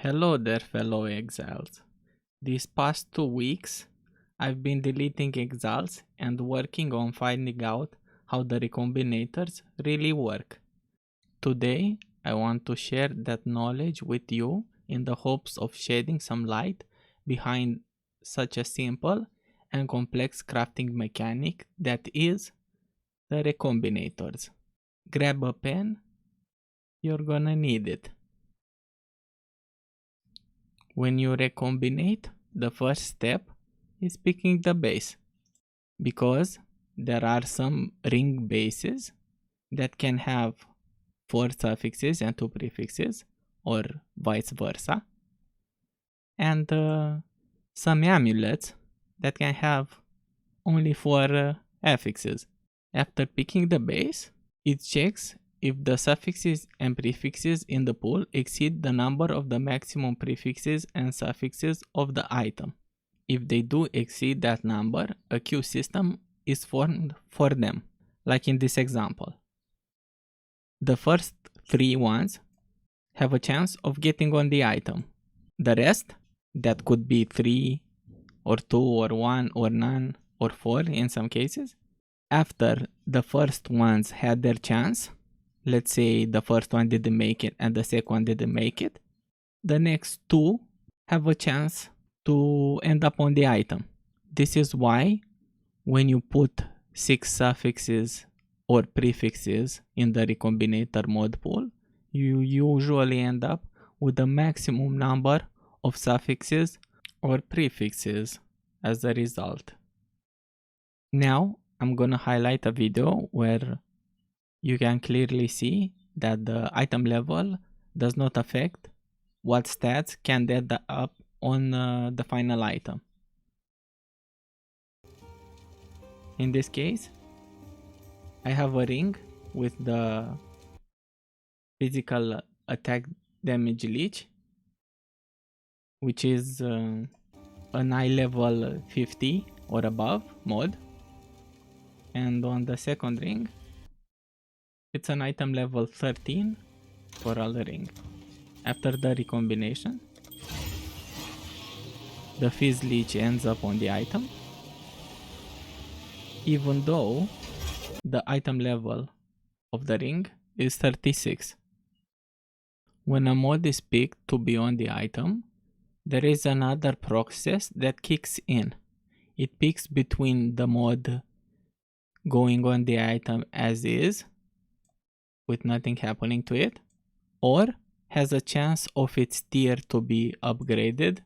Hello there, fellow exiles. These past 2 weeks, I've been deleting exiles and working on finding out how the recombinators really work. Today, I want to share that knowledge with you in the hopes of shedding some light behind such a simple and complex crafting mechanic that is the recombinators. Grab a pen, you're gonna need it. When you recombinate, the first step is picking the base, because there are some ring bases that can have 4 suffixes and 2 prefixes, or vice versa, and some amulets that can have only 4 affixes. After picking the base, it checks if the suffixes and prefixes in the pool exceed the number of the maximum prefixes and suffixes of the item. If they do exceed that number, a queue system is formed for them, like in this example. The first 3 ones have a chance of getting on the item. The rest, that could be 3 or 2 or 1 or none or 4 in some cases, after the first ones had their chance, let's say the first one didn't make it and the second one didn't make it, the next 2 have a chance to end up on the item. This is why when you put 6 suffixes or prefixes in the Recombinator mod pool, you usually end up with the maximum number of suffixes or prefixes as a result. Now I'm gonna highlight a video where you can clearly see that the item level does not affect what stats can add up on the final item. In this case, I have a ring with the physical attack damage leech, which is an eye level 50 or above mod, and on the second ring it's an item level 13 for all the ring. After the recombination, the fizz leech ends up on the item, even though the item level of the ring is 36. When a mod is picked to be on the item, there is another process that kicks in. It picks between the mod going on the item as is, with nothing happening to it, or has a chance of its tier to be upgraded,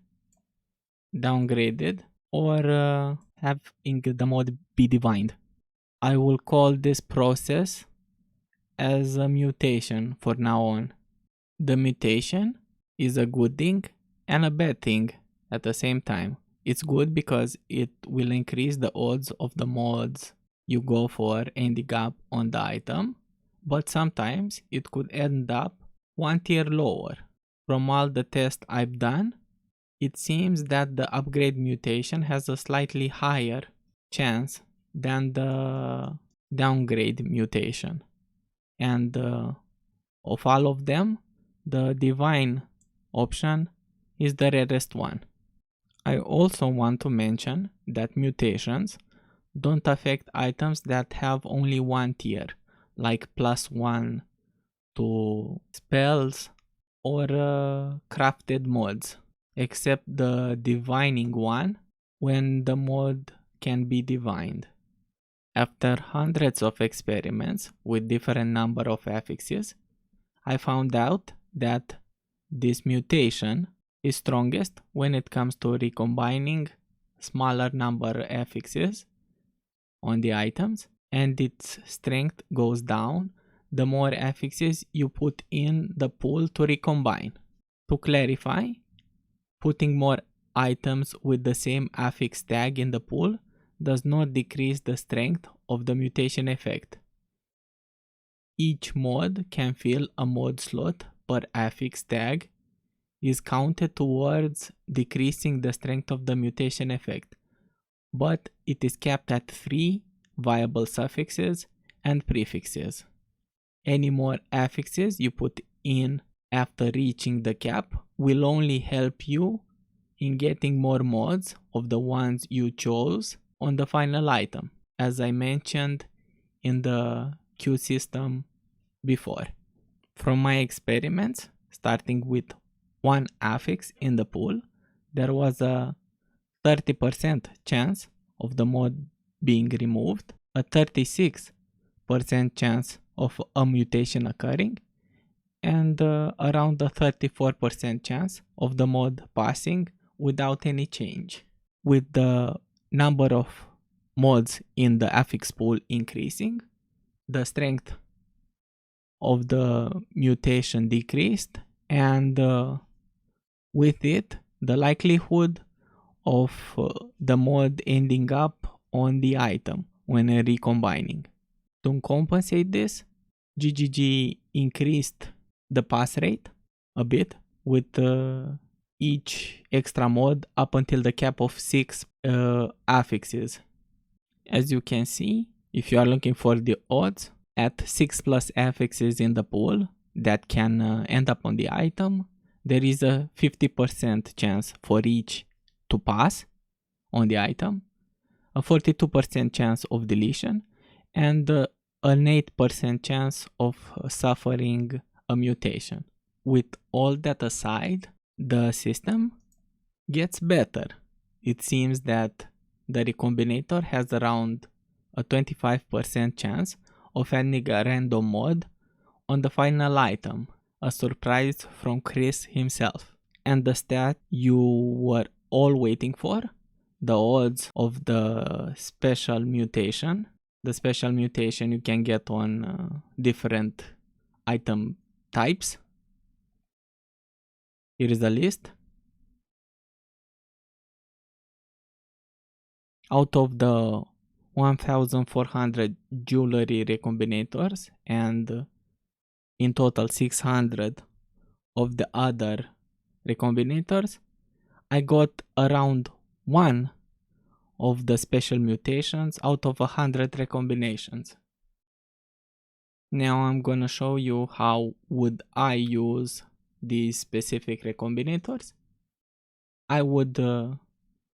downgraded, or having the mod be divined. I will call this process as a mutation for now on. The mutation is a good thing and a bad thing at the same time. It's good because it will increase the odds of the mods you go for ending up on the item, but sometimes it could end up 1 tier lower. From all the tests I've done, it seems that the upgrade mutation has a slightly higher chance than the downgrade mutation. And of all of them, the divine option is the rarest one. I also want to mention that mutations don't affect items that have only 1 tier, like +1 to spells or crafted mods, except the divining one when the mod can be divined. After hundreds of experiments with different number of affixes, I found out that this mutation is strongest when it comes to recombining smaller number affixes on the items, and its strength goes down the more affixes you put in the pool to recombine. To clarify, putting more items with the same affix tag in the pool does not decrease the strength of the mutation effect. Each mod can fill a mod slot per affix tag is counted towards decreasing the strength of the mutation effect, but it is capped at 3 viable suffixes and prefixes. Any more affixes you put in after reaching the cap will only help you in getting more mods of the ones you chose on the final item, as I mentioned in the queue system before. From my experiments, starting with one affix in the pool, there was a 30% chance of the mod being removed, a 36% chance of a mutation occurring, and around a 34% chance of the mod passing without any change. With the number of mods in the affix pool increasing, the strength of the mutation decreased, and with it, the likelihood of the mod ending up on the item when recombining. To compensate this, GGG increased the pass rate a bit with each extra mod up until the cap of 6 affixes. As you can see, if you are looking for the odds, at 6 plus affixes in the pool that can end up on the item, there is a 50% chance for each to pass on the item, a 42% chance of deletion, and an 8% chance of suffering a mutation. With all that aside, the system gets better. It seems that the Recombinator has around a 25% chance of adding a random mod on the final item, a surprise from Chris himself. And the stat you were all waiting for, the odds of the special mutation. The special mutation you can get on different item types. Here is a list. Out of the 1400 jewelry recombinators and in total 600 of the other recombinators, I got around one of the special mutations out of 100 recombinations. Now I'm gonna show you how would I use these specific recombinators. I would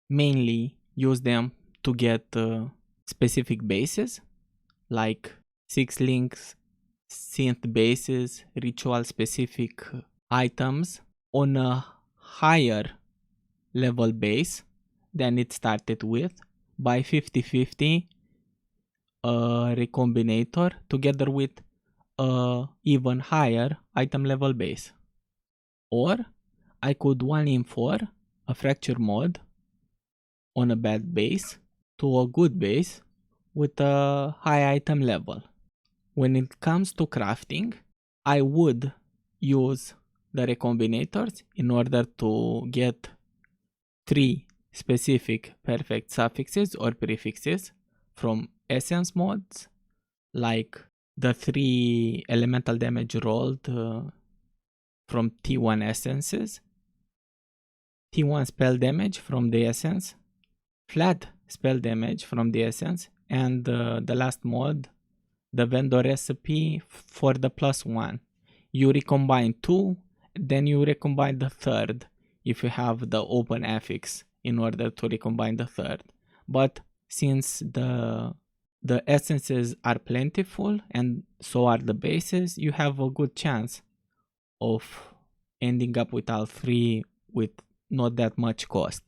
mainly use them to get specific bases like 6 links, synth bases, ritual specific items on a higher level base than it started with by 50-50 recombinator together with a even higher item level base. Or I could 1-in-4 a fracture mod on a bad base to a good base with a high item level. When it comes to crafting, I would use the recombinators in order to get 3 specific perfect suffixes or prefixes from essence mods, like the 3 elemental damage rolled from T1 essences, T1 spell damage from the essence, flat spell damage from the essence, and the last mod, the vendor recipe for the +1. You recombine 2, then you recombine the third if you have the open affix in order to recombine the third. But since the essences are plentiful and so are the bases, you have a good chance of ending up with all 3 with not that much cost.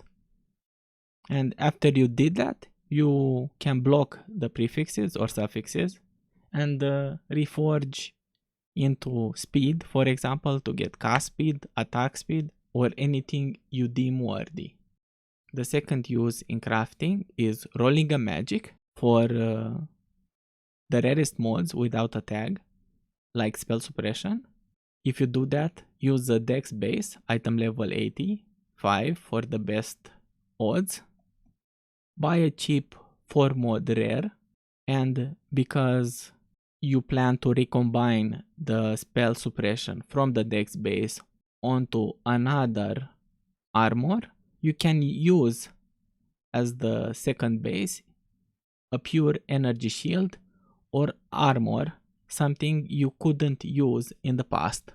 And after you did that, you can block the prefixes or suffixes and reforge into speed, for example, to get cast speed, attack speed, or anything you deem worthy. The second use in crafting is rolling a magic for the rarest mods without a tag, like spell suppression. If you do that, use the dex base, item level 85 for the best odds. Buy a cheap 4 mod rare, and because you plan to recombine the spell suppression from the dex base onto another armor, you can use as the second base a pure energy shield or armor, something you couldn't use in the past.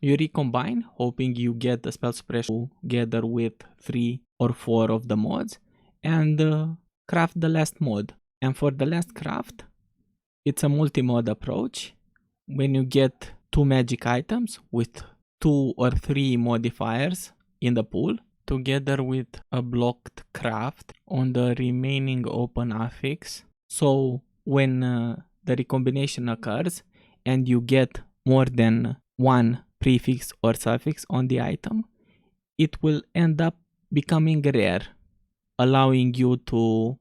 You recombine, hoping you get the spell suppression together with 3 or 4 of the mods, and craft the last mod. And for the last craft, it's a multi-mod approach. When you get 2 magic items with 2 or 3 modifiers in the pool, together with a blocked craft on the remaining open affix. So when the recombination occurs and you get more than one prefix or suffix on the item, it will end up becoming rare, allowing you to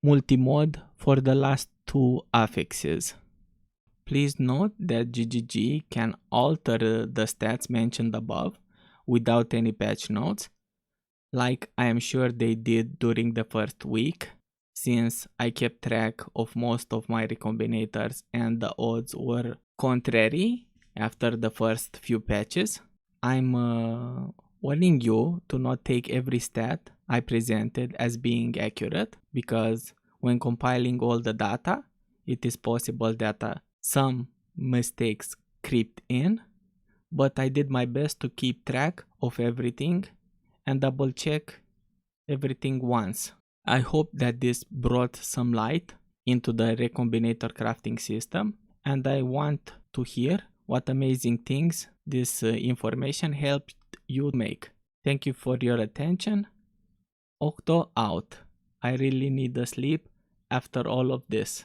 multi-mod for the last 2 affixes. Please note that GGG can alter the stats mentioned above without any patch notes, like I am sure they did during the first week, since I kept track of most of my recombinators and the odds were contrary after the first few patches. I'm warning you to not take every stat I presented as being accurate, because when compiling all the data, it is possible that some mistakes crept in, but I did my best to keep track of everything and double check everything once. I hope that this brought some light into the Recombinator crafting system, and I want to hear what amazing things this information helped you make. Thank you for your attention. Octo out. I really need a sleep after all of this.